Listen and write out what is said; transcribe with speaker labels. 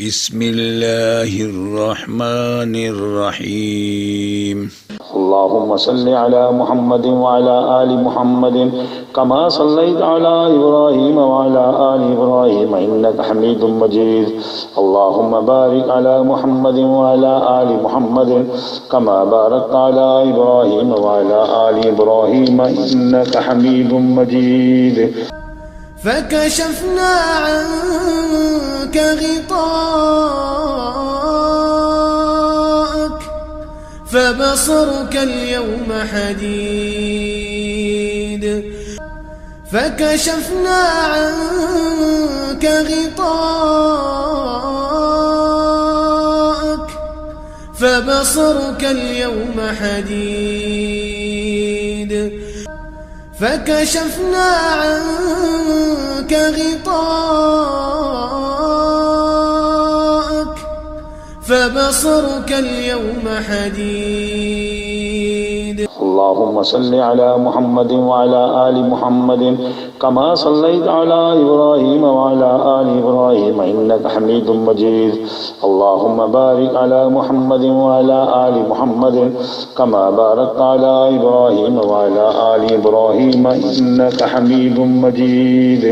Speaker 1: بسم الله الرحمن الرحيم
Speaker 2: اللهم صل على محمد وعلى آل محمد كما صليت على إبراهيم وعلى آل إبراهيم إنك حميد مجيد اللهم بارك على محمد وعلى آل محمد كما باركت على إبراهيم وعلى آل إبراهيم إنك حميد مجيد
Speaker 3: فكشفنا عنك غطاءك فبصرك اليوم حديد فكشفنا عنك غطاءك فبصرك اليوم حديد فكشفنا عنك غطاءك فبصرك اليوم حديد
Speaker 2: اللهم صل على محمد وعلى آل محمد كما صليت على إبراهيم وعلى آل إبراهيم إنك حميد مجيد اللهم بارك على محمد وعلى آل محمد كما باركت على إبراهيم وعلى آل إبراهيم إنك حميد مجيد